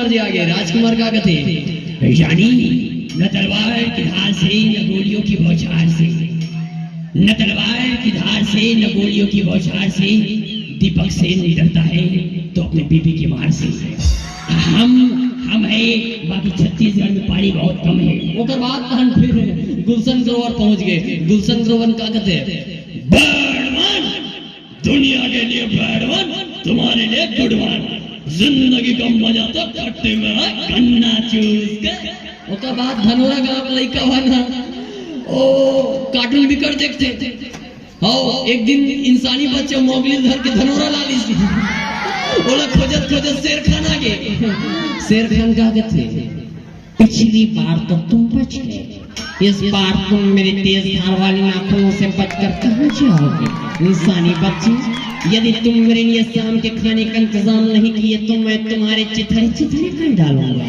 जी आगे राजकुमार का कथे यानी न तलवार की धार से न गोलियों की बौछार से, न तलवार की धार से न गोलियों की बौछार से दीपक सेन डरता है तो अपने बीबी की मार से। हम है बाकी छत्तीसगढ़ में पानी बहुत कम है। ओकर बाद हम फिर गुलशन ग्रोवर पहुंच गए। गुलशन ग्रोवर का कहते हैं बैडमैन, दुनिया के लिए बैडमैन, तुम्हारे लिए गुडमैन, जिंदगी का मजा तो खट्टे में है गन्ना चूस के। ओकर बाद धनोरा गांव का लड़का बना ओ कार्टून भी कर देखते हो। एक दिन इंसानी बच्चे मोगली धर के धनोरा ला ली बोला खोजत खोजत शेर खान आ गए। शेर खान का कहते पिछली बार तो तुम बच गए, इस बार तुम मेरी तेज धार वाली नाखूनों से बचकर कहां जाओगे इंसानी बच्चे। यदि तुम मेरे लिए शाम के खाने का इंतजाम नहीं किए तो मैं तुम्हारे चिथड़े चिथड़े कर डालूंगा।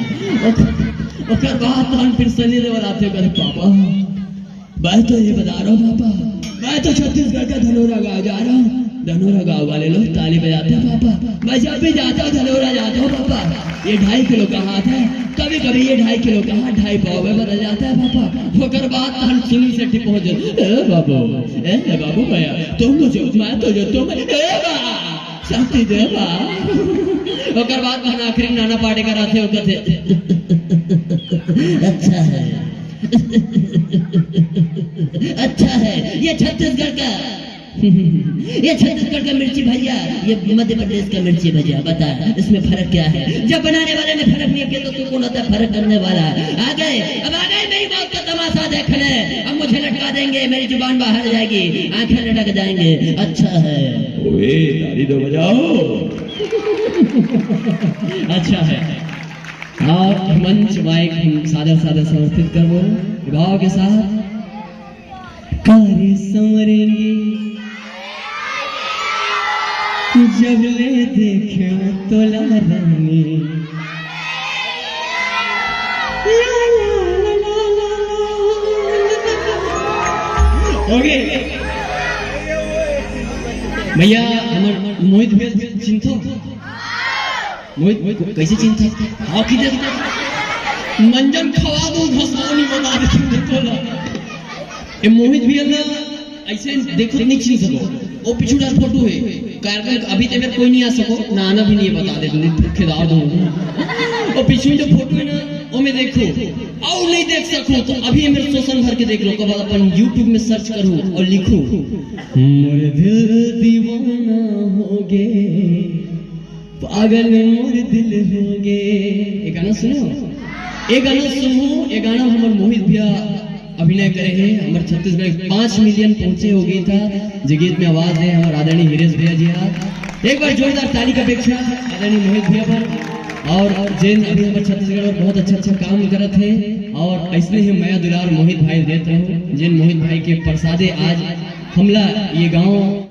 ओकर बाद हम फिर सनी देवल आते कर पापा मैं तो ये बता रहा हूँ पापा, मैं तो छत्तीसगढ़ का धनोरा गाँव जा रहा हूँ। धनोरा गाँव वाले लोग ताली बजाते हैं पापा, मैं जब भी जाता हूँ धनोरा जाता हूँ पापा। ये 2.5 किलो का हाथ है, कभी कभी ये 2.5 किलो का हाथ 2.5 पाव में बदल जाता है पापा। होकर बात हम सुनी से पहुंच बाबू भैया तुम मुझे मैं तो जो तुम शक्ति दे होकर बात हम आखिरी नाना पाटेकर आते होकर थे अच्छा है अच्छा है ये छत्तीसगढ़ का ये छत्तीसगढ़ का मिर्ची भैया, ये मध्य प्रदेश का मिर्ची भैया, बता इसमें फर्क क्या है। जब बनाने वाले ने फर्क नहीं किया तो तू कौन होता है फर्क करने वाला। आ गए अब आ गए मेरी मौत का तमाशा देखने, अब मुझे लटका देंगे, मेरी जुबान बाहर जाएगी, आंखें लटक जाएंगे। अच्छा है ओए ताली दो बजाओ अच्छा है। और मंच माइक हम सादर सादर समर्पित करो भाव के साथ। कार्य संवरेंगे जब ले देखे तो लारानी ओके भैया हमार मोहित भैया चिंतो मोहित कैसे चिंता हाँ किधर मंजन खवा दो घसौनी बना दे तो मोहित भैया ना ऐसे देखो नहीं चिन सको वो पिछुड़ा फोटो है कार्यक्रम अभी तक कोई नहीं आ सको ना आना भी नहीं बता दे खिला दो और पिछली जो फोटो है ना वो मैं देखो और नहीं देख सको तो अभी मेरे सोशल भर के देख लो कब अपन YouTube में सर्च करो और लिखो मोर दिल दीवाना हो गए पागल मोर दिल हो गए। ये गाना सुनो ये गाना हमारे मोहित भैया अभिनय करे हैं। हमारे छत्तीसगढ़ 5 मिलियन पहुंचे हो गई था जो गीत में आवाज है हमारे आदरणीय हिरेश भैया जी। एक बार जोरदार ताली का अपेक्षा आदरणीय मोहित भैया पर। और जिन अभी हमारे छत्तीसगढ़ में बहुत अच्छा काम करत है और ऐसे ही मैं दुलार मोहित भाई देते हूँ जिन मोहित भाई के प्रसादे आज हमला ये गाँव